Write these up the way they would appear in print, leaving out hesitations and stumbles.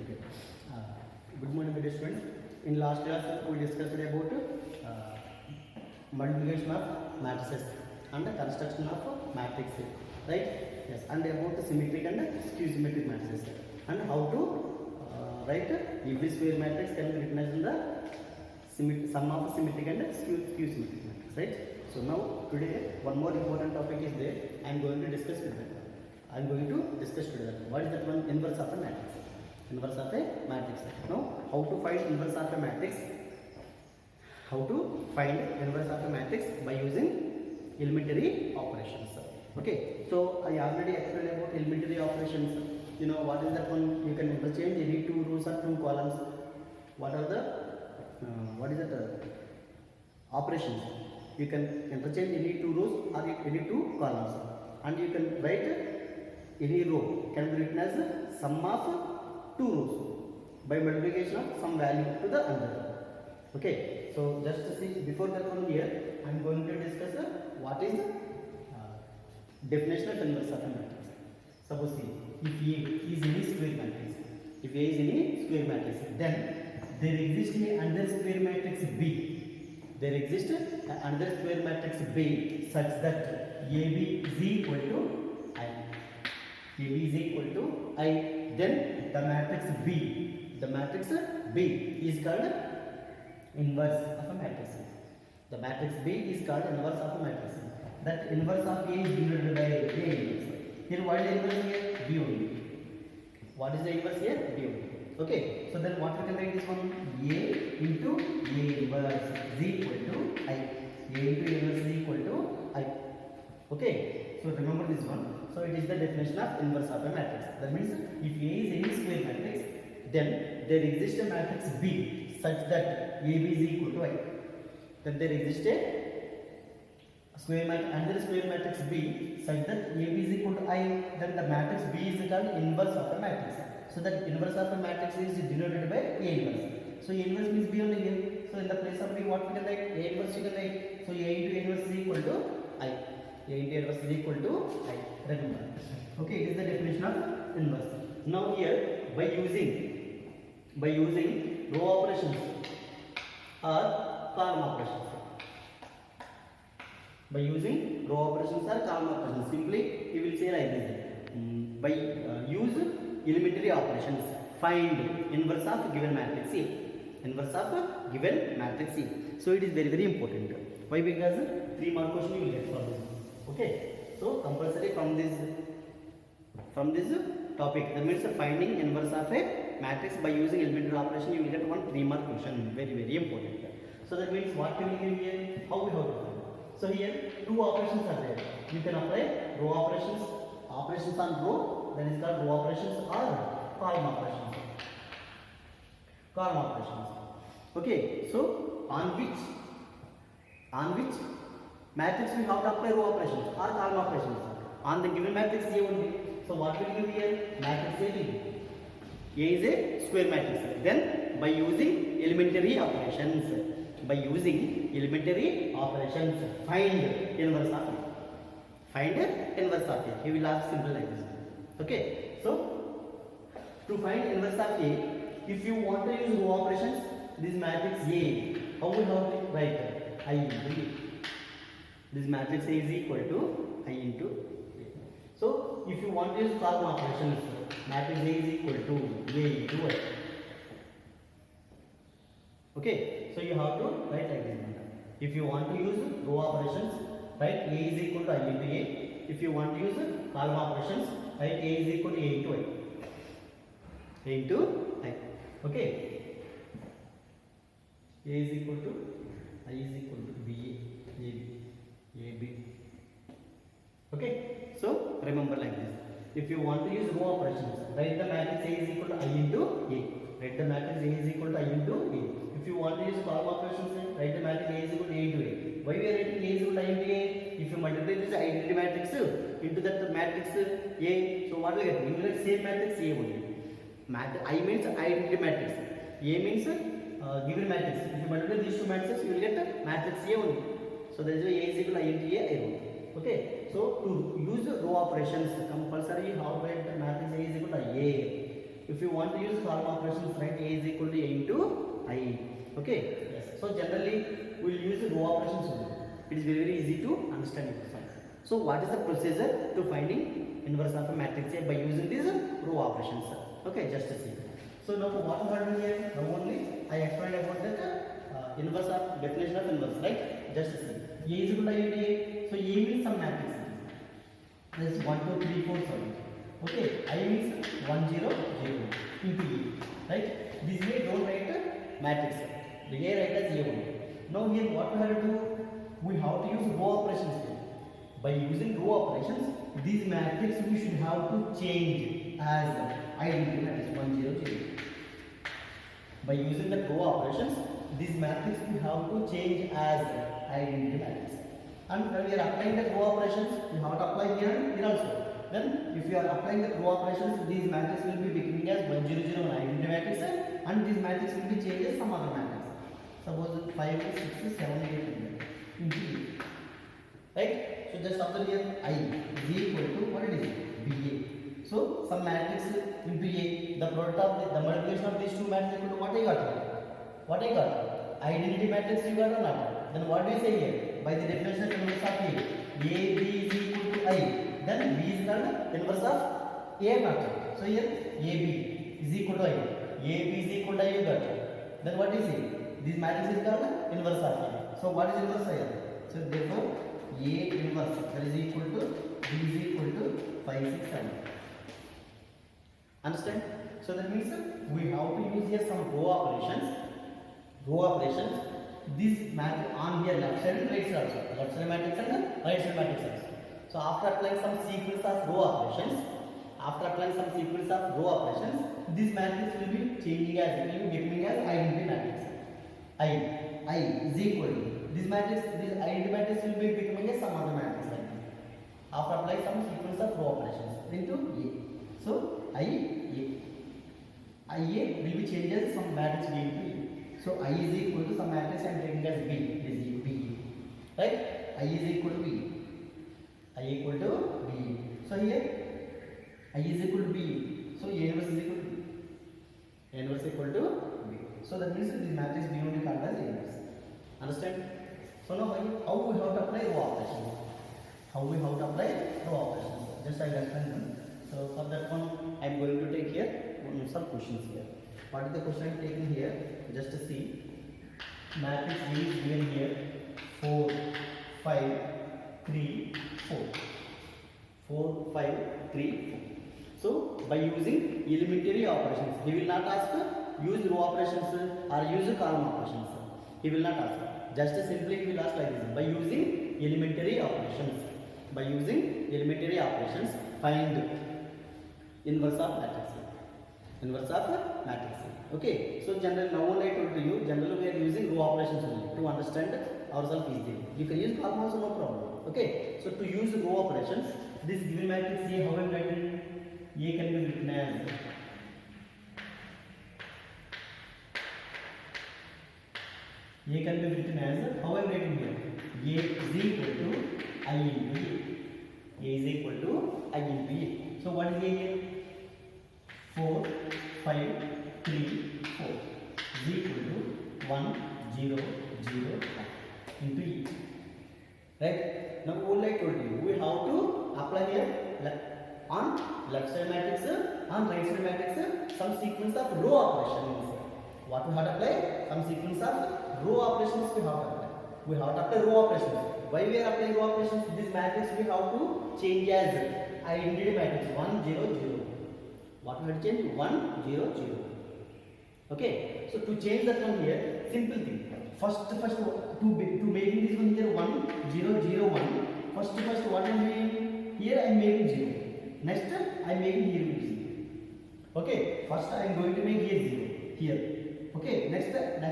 Okay. Good morning, dear students. In last class, we discussed about multiplication of matrices and the construction of matrix, right? Yes, and about the symmetric and skew symmetric matrices, and how to write every square matrix can be written as in the sum of symmetric and skew symmetric matrix, right? So now today one more important topic is there. I am going to discuss with them. I am going to discuss today what is that one inverse of a matrix. Inverse of a matrix. Now how to find inverse of a matrix? How to find inverse of a matrix by using elementary operations. Okay, so I already explained about elementary operations. You know what is that one? You can interchange any two rows or two columns. What are the operations? You can interchange any two rows or any two columns, and you can write any row can be written as sum of two rows by multiplication of some value to the another. Okay, so just to see before that one here, I am going to discuss what is definition of inverse of a matrix. Suppose see, if A is any square matrix, then there exists another square matrix B. There exists another square matrix B such that AB is equal to I. AB is equal to I. Then the matrix B is called inverse of a matrix. The matrix B is called inverse of a matrix. That inverse of A is denoted by A inverse. Here what is the inverse here? B only. What is the inverse here? B only. Okay, so then what we can write this one? A into A inverse is equal to I. A into A inverse is equal to I. Okay, so remember this one. So it is the definition of inverse of a matrix. That means if A is any square matrix, then there exists a matrix B such that AB is equal to I. Then there exists a square matrix, another square matrix B such that AB is equal to I. Then the matrix B is called inverse of a matrix. So that inverse of a matrix is denoted by A inverse. So A inverse means B only here. So in the place of B, what we can write? A inverse you can write. So A into A inverse is equal to I. A into A inverse is equal to I. Remember. Okay, it is the definition of inverse. Now here by using row operations or column operations. By using row operations or column operations, simply you will say like this. By use elementary operations, find inverse of given matrix A. Inverse of given matrix A. So it is very, very important. Why? Because 3 mark question you will get from this. Okay. So compulsory from this topic. That means finding inverse of a matrix by using elementary operation. You will get one 3 mark question. Very, very important. So that means what we will give here? How we have to find? So here 2 operations are there. You can apply row operations on row. That is called row operations or column operations. Okay, so on which matrix we have to apply row operations or column operations? On the given matrix A only. So what will give here? Matrix A will be. A is a square matrix. Then by using elementary operations, find inverse of A. He will ask simple like this. Okay, so to find inverse of A, if you want to use row operations, this matrix A, how we have to write? I into A. This matrix A is equal to I into A. So if you want to use column operations, matrix A is equal to A into I. Okay, so you have to write like this. If you want to use row operations, write A is equal to I into A. If you want to use column operations, write A is equal to A into I. A into I. Okay. A is equal to I is equal to AB. Okay. So remember like this. If you want to use row operations, write the matrix A is equal to I into A. Write the matrix A is equal to I into A. If you want to use column operations, write the matrix A is equal to A into A. Why we are writing A is equal to I into A? If you multiply this identity matrix into that matrix A, so what will you get? You will get same matrix A only. I means identity matrix. A means given matrix. If you multiply these two matrices, you will get matrix A only. So that is why A is equal to I into A only. Okay. So to use row operations, compulsory how to write matrix A is equal to A. If you want to use column operations, write A is equal to A into I. Okay. Yes. So generally we will use row operations only. It is very easy to understand it. So what is the procedure to finding inverse of a matrix A by using these row operations? Okay, just see. So now what we are doing here? Now only I explained about that inverse of definition of inverse, right? Just see. A is equal to I into A. So A means some matrix. This is 1, 2, 3, 4, 7. Okay, I means 1, 0, 0 into A. Right? This way don't write the matrix. The A write as A only. Now here what we have to do? We have to use row operations here. By using row operations, these matrix we should have to change as identity matrix 1, 0, 0. By using the row operations, these matrix we have to change as identity matrix. And when we are applying the row operations, we have to apply here and here also. Then if you are applying the row operations, these matrix will be becoming as 1, 0, 0 identity matrix, and these matrix will be changed as some other matrix. Suppose 5, 6, 7, 8 into A. Right? So just observe here I is equal to what it is? BA. So some matrix into A, the product of the multiplication of these two matrices equal to what I got here? What I got? Identity matrix you got or not? Then what do you say here? By the definition of inverse of A, B is equal to I. Then B is called inverse of A or not? So here AB is equal to I. AB is equal to I you got. Then what do you say? This matrix is called inverse of A. So what is inverse here? So therefore A inverse that is equal to B is equal to 5, 6, 7. Understand? So that means we have to use here some row operations. Row operations. This matrix on here left side and right side also. Left side matrix and right side matrix also. So after applying some sequence of row operations, this matrix will be changing as it will be becoming as identity matrix. I is equal to this matrix, this identity matrix will be becoming as some other matrix like this. After applying some sequence of row operations into A. So IA will be changed as some matrix B into A. So I is equal to some matrix I am taking as B is B. Right? I is equal to B. I equal to B. So here I is equal to B. So A inverse is equal to B. A inverse equal to B. So that means this matrix B only called as A inverse. Understand? So now how we have to apply row operations? Just I will explain them. So for that one I am going to take here some questions here. What is the question I am taking here? Just to see. Matrix A is given here 4, 5, 3, 4. 4, 5, 3, 4. So by using elementary operations, he will not ask use row operations or use column operations. He will not ask. Just simply he will ask like this. By using elementary operations, find inverse of matrix. Okay. So generally now only I told to you. Generally we are using row operations only to understand ourselves easily. You can use column also, no problem. Okay. So to use row operations, this given matrix A, how I am writing? A can be written as how I am writing here? A is equal to I into A. A is equal to I into A. So what is A here? 4, 5, 3, 4 is equal to 1, 0, 0, 1 into E. Right? Now only I told you we have to apply here on left side matrix, on right side matrix, some sequence of row operations. What we have to apply? Some sequence of row operations we have to apply. We have to apply row operations. Why we are applying row operations? This matrix we have to change as identity matrix 1, 0, 0. What we have to change? 1, 0, 0. Okay. So to change that one here, simple thing. First to making this one here 1, 0, 0, 1. First what I am doing? Here I am making 0. Next I am making here 0. Okay. First I am going to make here 0. Here. Okay. Next step I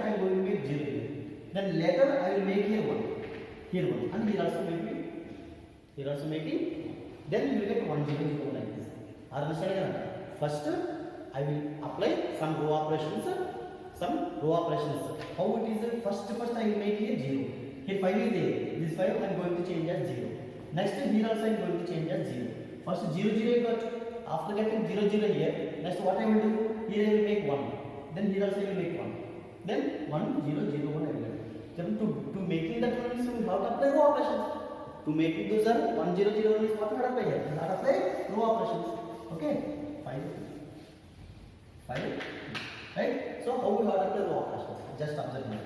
am going to make 0 here. Then later I will make here 1. Here 1. And here also making. Then you will get 1, 0, 0 like this. Understand? First I will apply some row operations. How it is? First I will make here 0. Here 5 is there. This 5 I am going to change as 0. Next here also I am going to change as 0. First 0, 0 you got. After getting 0, 0 here, next what I will do? Here I will make 1. Then here also I will make 1. Then 1, 0, 0, 1 I will get. Then to making that one is we have to apply row operations. To making those are 1, 0, 0, 1 is what we have to apply here? We have to apply row operations. Okay? 5. 5. Right? So how we have to apply row operations? Just observe now.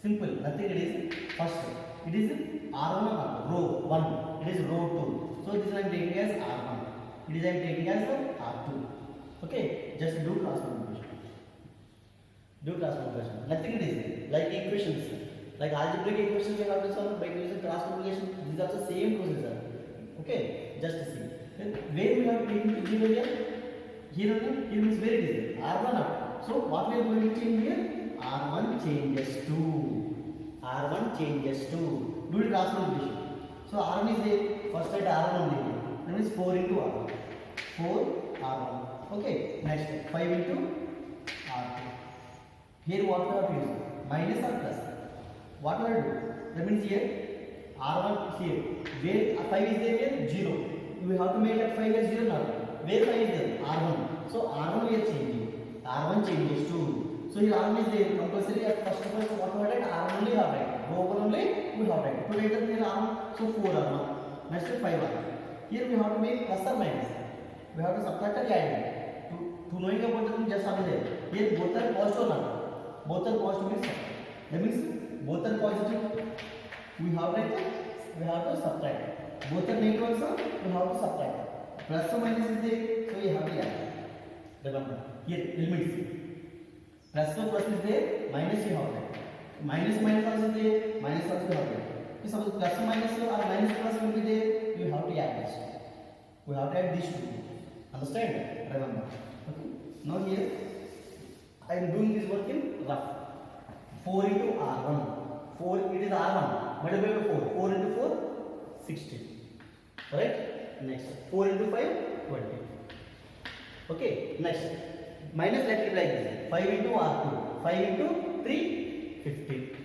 Simple. Nothing it is. First, it is R1 row 1. It is row 2. So this I am taking as R1. It is I am taking as R2. Okay? Just do cross multiplication. Do cross multiplication. Nothing it is. Like equations. Like algebraic equations we have to solve by using cross multiplication. These are the same procedure. Okay? Just see. Then where we have taken to 0 here? Here only. Here means where it is? R1 up. So what we are going to change here? R1 changes to. R1 changes to. Do it cross multiplication. So R1 is there. First side R1 only. That means 4 into R1. 4 R1. Okay. Next 5 into R2. Here what we have to use? Minus or plus? What will I do? That means here R1 here. Where 5 is there here? 0. We have to make that 5 as 0 now. Where 5 is there? R1. So R1 we are changing. R1 changes to. So here R1 is there. Compulsory at first of all what we have write? R1 only have write. Row 1 only we have write. To write that here R1. So 4 R1. Next 5 R1. Here we have to make plus or minus. We have to subtract or add. To knowing about the thing just observe. Here both are positive or not. Both are positive means that means both are positive. We have to subtract. Both are negative also. We have to subtract. Plus or minus is there, so you have to add. Remember here elements. Plus or plus is there, minus you have to add. Minus minus also is there, minus also you have to add. If suppose plus or minus or minus plus will be there, you have to add this. We have to add these two. Understand? Remember. Okay. Now here I am doing this work in rough. 4 into R1. 4 it is R1. Multiplied by 4. 4 into 4, 16. Right? Next. 4 into 5, 20. Okay. Next. Minus let it like this. 5 into R2. 5 into 3, 15.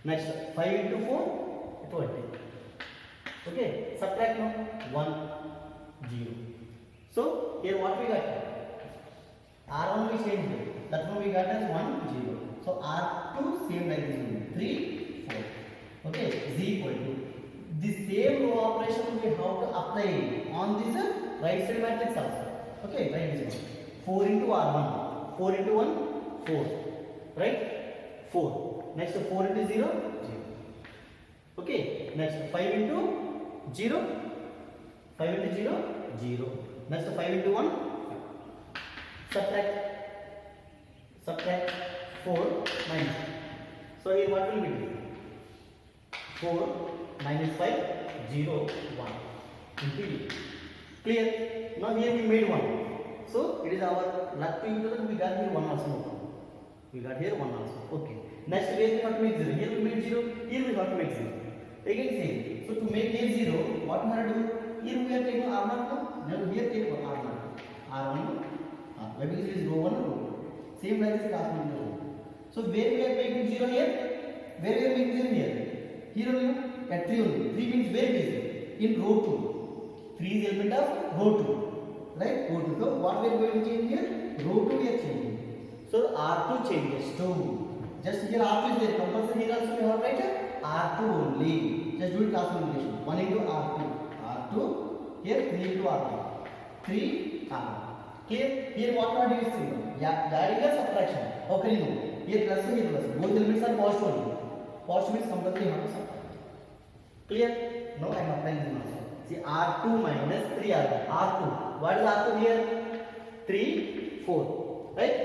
Next. 5 into 4, 20. Okay. Subtract now. 1, 0. So here what we got? R1 we changed it. That one we got as 1, 0. So R2 same like this one. 3, 4. Okay, is equal to the same row operation we have to apply on this right side matrix also. Okay, write this one. 4 into R1. 4 into 1, 4. Right? 4. Next 4 into 0, 0. Okay, next 5 into 0. 5 into 0, 0. Next 5 into 1. Subtract 4 minus. So here what will be? 4 minus 5, 0, 1. Into clear? Now here we made 1. So it is our luck to include we got here 1 also. We got here 1 also. Okay. Next where we have to make 0. Here we made 0. Here we have to make 0. Again same. So to make here 0, what we have to do? Here we are taking R0. Now here take R0. R1. Maybe this is row 1 row 2. Same like this class number. So where we are making 0 here? Where we are making 0 here? Here only at 3 only. 3 means where it is? In row 2. 3 is element of row 2. Right? Row 2. So what we are going to change here? Row 2 we are changing. So R2 changes to. Just here R2 is there. Compulsory here also we have write R2 only. Just do it class multiplication. 1 into R2. R2. Here 3 into R2. 3 R1. Clear? Here what are you using? Adding or subtraction? How can you know? Here plus and here plus. Both elements are positive only. Positive means compulsory you have to subtract. Clear? Now I am applying this also. See R2 minus 3R1. R2. What is R2 here? 3, 4. Right?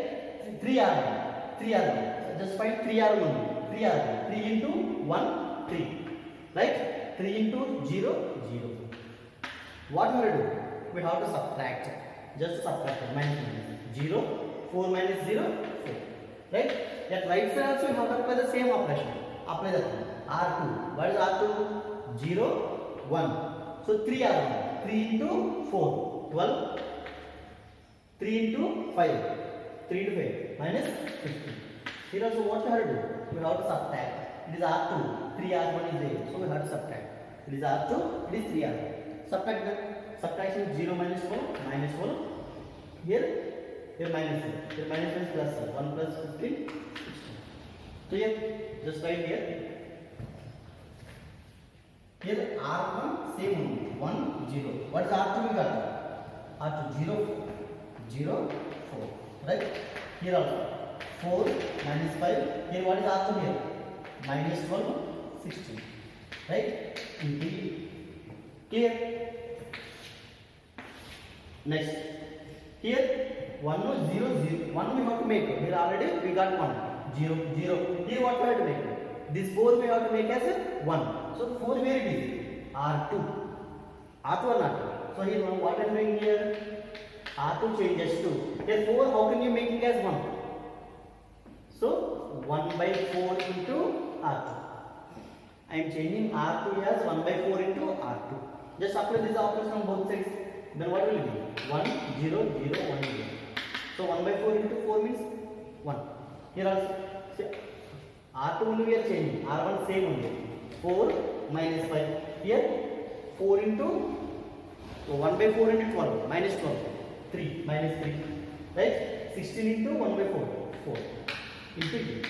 3R1. 3R1. So just find 3R1 only. 3R1. 3 into 1, 3. Right? 3 into 0, 0. What we will do? We have to subtract. Just subtract minus 0, 4 minus 0, 4. Right? At right side also you have to apply the same operation. Apply that one. R2. What is R2? 0, 1. So 3 R1. 3 into 4. 12. 3 into 5. 3 into 5. Minus 15. Here also what you have to do? We have to subtract. It is R2. 3 R1 is there. So we have to subtract. It is R2. It is 3 R1. Subtract that. subtraction 0 minus 4, here minus 1, here minus 1 is plus 1 plus 15, 16. So here, just write here. Here R1 same only, 1, 0. What is R2 we got? R2 0, 0, 4. Right? Here also 4 minus 5. Here what is R2 here? Minus 12, 16. Right? Into clear. Next. Here 1 no 0, 0. 1 we have to make. Here already we got 1. 0, 0. Here what we have to make? This 4 we have to make as 1. So 4 where it is? R2. R2 or not? So here what I am doing here? R2 changes to. Here 4 how can you make it as 1? So 1 by 4 into R2. I am changing R2 as 1 by 4 into R2. Just apply this operation on both sides. Then what will it be? 1, 0, 0, 1, 0. So 1 by 4 into 4 means 1. Here also. R2 only we are changing. R1 same only. 4 minus 5. Here 4 into 1 by 4 into 12. Minus 12. 3 minus 3. Right? 16 into 1 by 4. 4 into 3.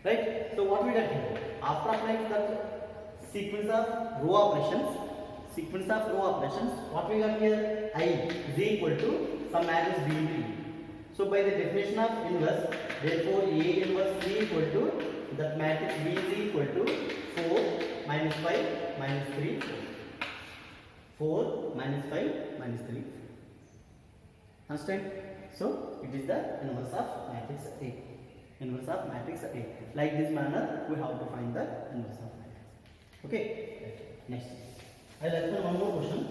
Right? So what we got here? After applying that sequence of row operations, what we got here? I is equal to some matrix B into E. So by the definition of inverse, therefore A inverse is equal to that matrix B is equal to 4 minus 5 minus 3 4. 4 minus 5 minus 3. Understand? So it is the inverse of matrix A. Inverse of matrix A. Like this manner, we have to find the inverse of matrix. Okay. Next, I will explain one more question.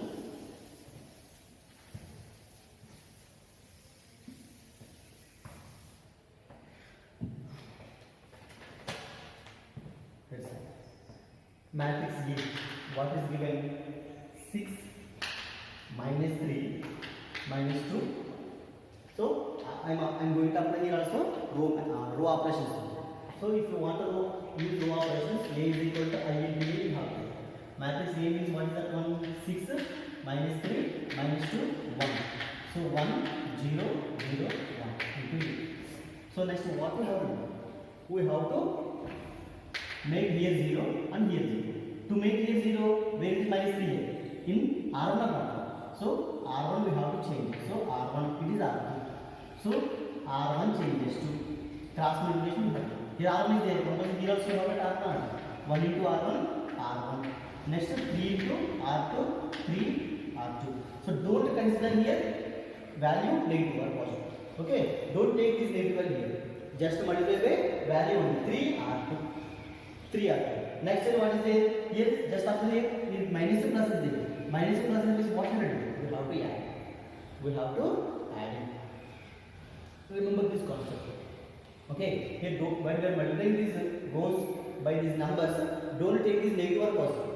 Matrix A. What is given? 6 minus 3 minus 2. So I'm going to apply here also row operations. So if you want to use row operations, A is equal to I into A, you have to. Matrix A means what is that one? 6 minus 3 minus 2 1. So 1 0 0 1 into A. So next what we have to do? We have to make here 0 and here 0. To make here 0, where is minus 3 here? In R1 or not? So R1 we have to change. So R1 it is R2. So R1 changes to cross multiplication. Here R1 is there. Compulsory here also you have R1. 1 into R1, R1. Next 3 into R2, 3 R2. So don't consider here value negative or positive. Okay. Don't take this negative value here. Just multiply by value only 3 R2. 3 R2. Next what is there? Here just after here minus and plus is there. Minus and plus is what we have to do? We have to add. We have to add it. Remember this concept. Okay, here when we are multiplying these rows by these numbers, don't take this negative or positive.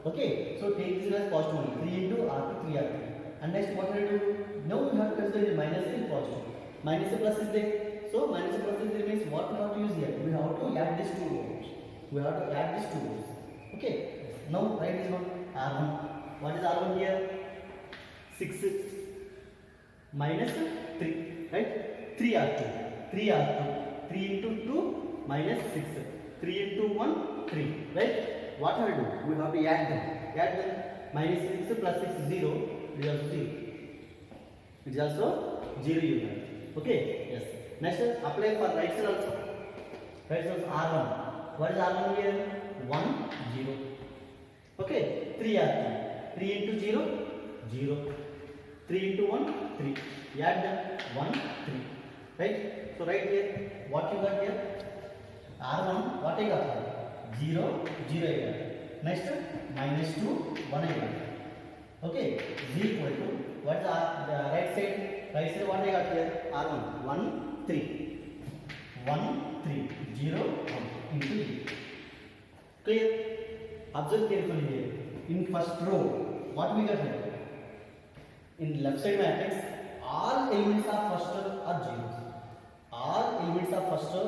Okay, so take this as positive only. 3 into R2, 3 R2. And next what we do? Now we have to consider minus and positive. Minus and plus is there. So minus and plus is there means what we have to use here? We have to add these two rows. We have to add these two rows. Okay, now write this one R1. What is R1 here? 6 minus 3, right? 3 R2. 3 R2. 3 into 2 minus 6. 3 into 1, 3. Right? What have we do? We have to add them. Add them. Minus 6 plus 6 is 0. It is also 0. It is also 0 unit. Okay? Yes. Next, apply for right side also. Right side also R1. What is R1 here? 1, 0. Okay? 3 R2. 3 into 0, 0. 3 into 1, 3. Add them. 1, 3. Right? So right here, what you got here? R1, what I got here? 0, 0 I got. Next, minus 2, 1 I got. Okay, is equal to, what is the right side? Right side what I got here? R1, 1, 3. 1, 3, 0, 1 into 3. Clear? Observe carefully here. In first row, what we got here? In left side matrix, all elements of first row are zeros. All elements of first row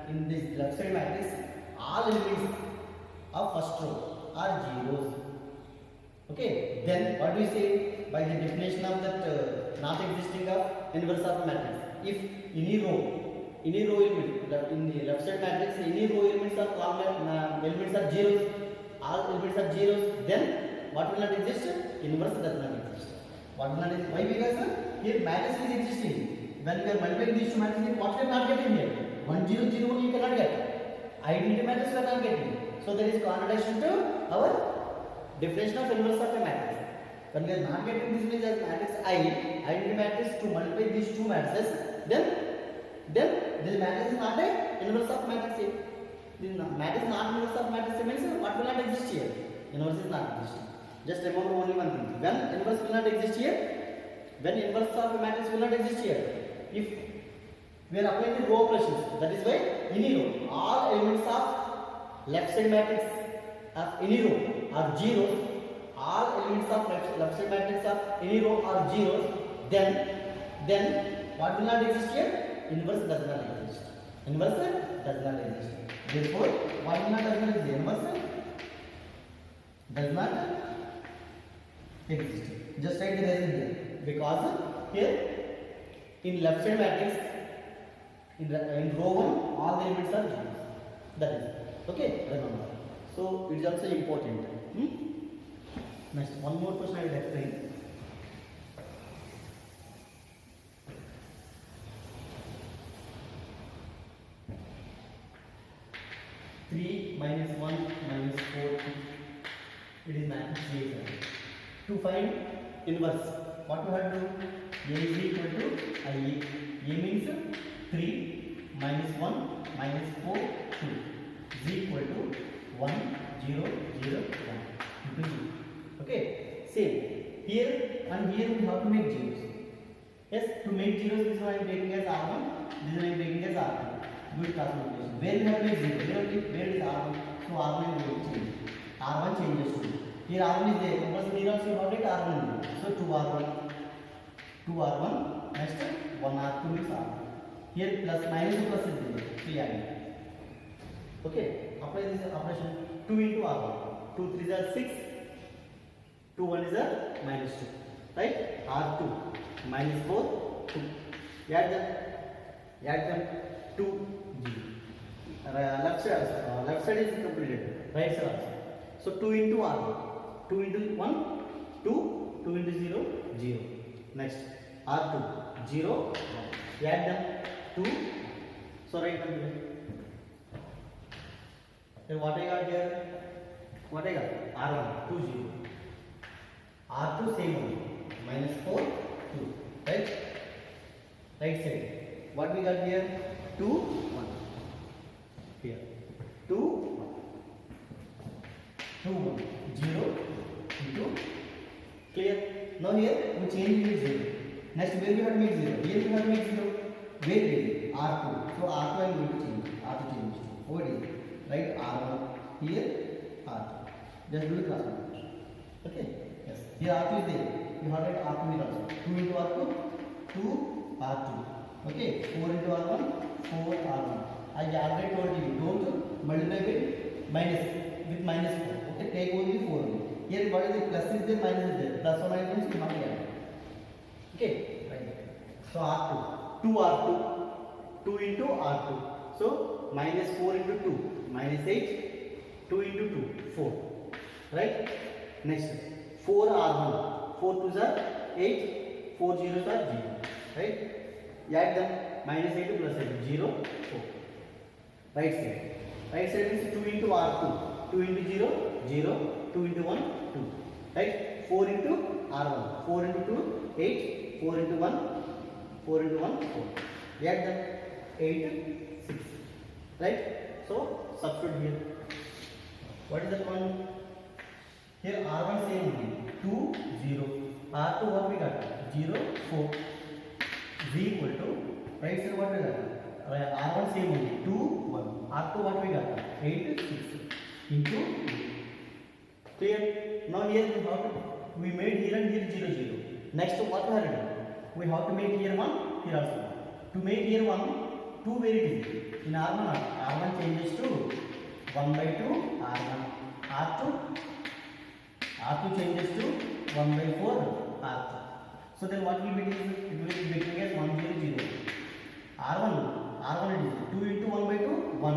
in this left side matrix, all elements of first row are zeros. Okay, then what do we say by the definition of that not existing of inverse of a matrix? If any row element in the left side matrix, any row elements are common, elements are zeros, all elements are zeros, then what will not exist? Inverse does not exist. What will not exist? Why? Because here matrix is existing. When we are multiplying these two matrices, what we are not getting here? 1 0 0 1 you cannot get. Identity matrix we are not getting. So there is contradiction to our definition of inverse of a matrix. When we are not getting this image as matrix I, identity matrix to multiply these two matrices, then this matrix is not a inverse of matrix A. This matrix is not inverse of matrix A means what will not exist here? Inverse is not existing. Just remember only one thing. When inverse will not exist here, when inverse of a matrix will not exist here, if we are applying the row operations, that is why any row, all elements of left side matrix of any row are zeros, all elements of left side matrix of any row are zeros, then what will not exist here? Inverse does not exist. Inverse does not exist. Therefore, what will not exist? Inverse does not exist. Just write the reason here. Because here in left side matrix, in row 1, all the elements are zeros. That is okay. Remember. So it is also important. Next, one more question I will explain. Three minus one minus 4. It is matrix A. To find inverse, what we have to do? A is equal to IA. A means 3 minus 1 minus 4 2 is equal to 1 0 0 1 into 0. Okay, same here and here we have to make zeros. Yes, to make zeros, this one I am taking as R1, this one I am taking as R2. Good class multiplication. Where we have to make zero? Where is R1? So R1 will change. R1 changes to 2. Here R1 is there. Compulsory here also you have to take R1. So 2R1. Next 1R2 means R2. Here plus minus plus is there. So yeah. Okay. Apply this operation. 2 into R1. 2 3s are 6. 2 1 is a minus 2. Right? R2 minus 4 2. Add them 2 0. Left side is completed. Right side also. So 2 into R1. 2 into 1 2. 2 into 0 0. Next R2 0 1. Add them 2. So write them here. Then what I got here? What I got? R1 2 0. R2 same only. Minus 4 2. Right? Right side. What we got here? 2 1. Here 2 1. 2 1 0 into clear. Now here we change it 0. Next where we have to make 0? Here we have to make 0. Where is R2? So R2 I am going to change. R2 change. What is it? Right? R1 here R2. Just do the cross multiplication. Okay? Yes. Here R2 is there. You have to write R2 here also. 2 into R2 2 R2. Okay? 4 into R1 4 R1. I already told you don't multiply with minus 4. Okay? Take only 4 only. Here what is the plus is there, minus is there. Plus or minus means you have to add. Okay? Right. So R2. 2 R2. 2 into R2. So minus 4 into 2. Minus 8. 2 into 2. 4. Right? Next. 4 R1. 4 2s are 8. 4 zeros are 0. Right? Add them. Minus 8 plus 8. 0 4. Right side. Right side means 2 into R2. 2 into 0 0. 2 into 1 2. Right? 4 into R1. 4 into 2 8. 4 into 1 4 into 1 4. Add them. 8 6. Right? So substitute here. What is that one? Here R1 same only. 2 0. R2 what we got? 0 4. Z equal to right side what we got? R1 same only. 2 1. R2 what we got? 8 6 into 2. Clear? Now here we made here and here 0 0. Next what we have to do? We have to make here 1, here also 1. To make here 1, 2 where it is? In R1 changes to 1 by 2 R1. R2 R2 changes to 1 by 4 R3. So then what will be it? It will be becoming as 1 0 0. R1 it is 2 into 1 by 2 1,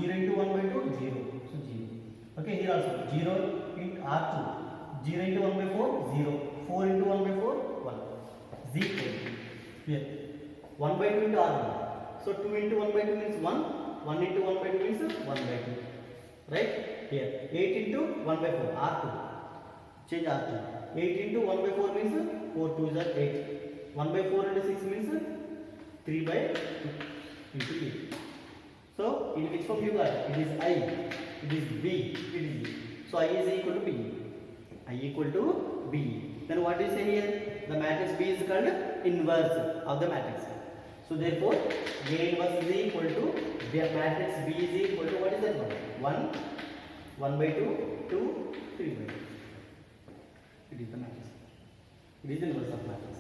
0 into 1 by 2 0. So 0. Okay, here also 0 into R2, 0 into 1 by 4 0, 4 into 1 by 4 1. Z equal here 1 by 2 into R1. So 2 into 1 by 2 means 1, 1 into 1 by 2 means 1 by 2. Right? Here 8 into 1 by 4 R2. Change R2. 8 into 1 by 4 means 4 2s are 8. 1 by 4 into 6 means 3 by 2 into 8. So in which form you got? It is I, it is B, it is B. So I is equal to B. I equal to B. Then what do you say here? The matrix B is called inverse of the matrix. So therefore A inverse is equal to the matrix B is equal to what is that one? 1 by 2, 2, 3 by 2. It is the matrix. It is the inverse of matrix.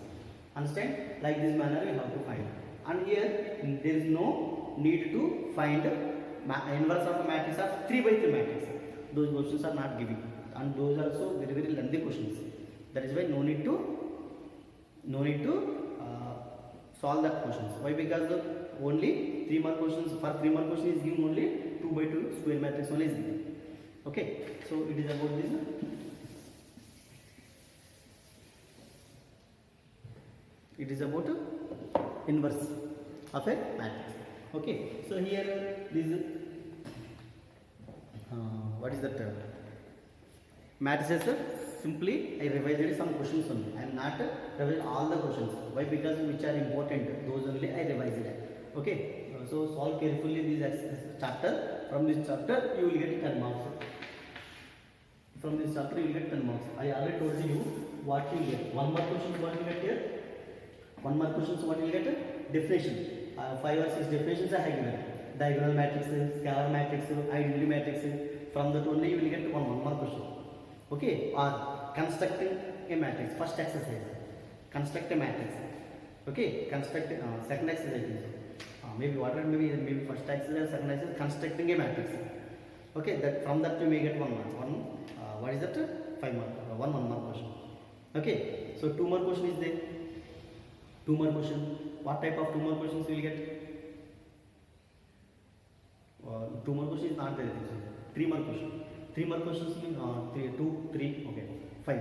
Understand? Like this manner we have to find. And here there is no need to find inverse of a matrix of 3 by 3 matrix. Those questions are not given, and those are also very very lengthy questions. That is why no need to solve that questions. Why? Because only 3 mark questions, for 3 mark question is given only 2 by 2 square matrix only is given. Okay, so it is about this. It is about inverse of a matrix. Okay, so here this what is that matrices? Simply I revised some questions only. I am not revising all the questions. Why? Because which are important, those only I revised. Okay, so solve carefully this chapter. From this chapter you will get 10 marks. From this chapter you will get 10 marks. I already told you what you will get. 1 mark questions what you will get here. 1 mark questions what you will get? Definition. 5 or 6 definitions are given. Diagonal matrices, scalar matrix, identity matrix. From that only you will get 1 mark question. Okay, or constructing a matrix. First exercise. Construct a matrix. Okay, construct second exercise. Maybe whatever, maybe first exercise, second exercise, constructing a matrix. Okay, that from that you may get 1 mark. What is that? 5 mark. 1 mark question. Okay, so 2 mark question is there. 2 mark question. What type of 2 mark questions you will get? 2 mark question is not there. 3 mark question. 3 mark questions mean 2, 3, okay, 5.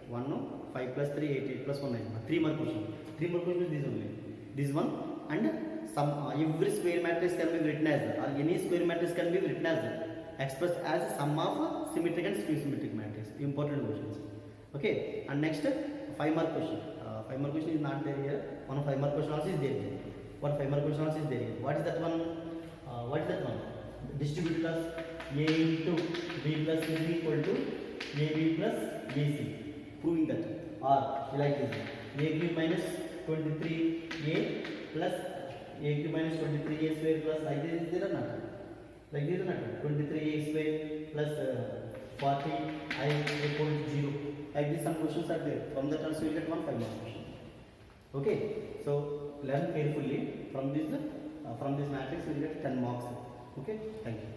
1, no? 5 plus 3, 8, 8 plus 1, 9. 3 mark question. 3 mark question is this only. This one, and some every square matrix can be written as, or any square matrix can be written as, expressed as sum of symmetric and symmetric matrix. Important questions. Okay, and next 5 mark question. 5 mark question is not there here. 1 5 mark question also is there. 1 5 mark question also is there. What is that one? What is that one? Distribute plus A into B plus C is equal to AB plus AC. Proving that. Or like this. AB minus 23A plus AB minus 23A square plus like this is there or not? Like this or not? 23A square plus 40I equal to 0. Like this some questions are there. From that also you will get 1 5 mark question. Okay, so learn carefully from this matrix you will get 10 marks. Okay, thank you.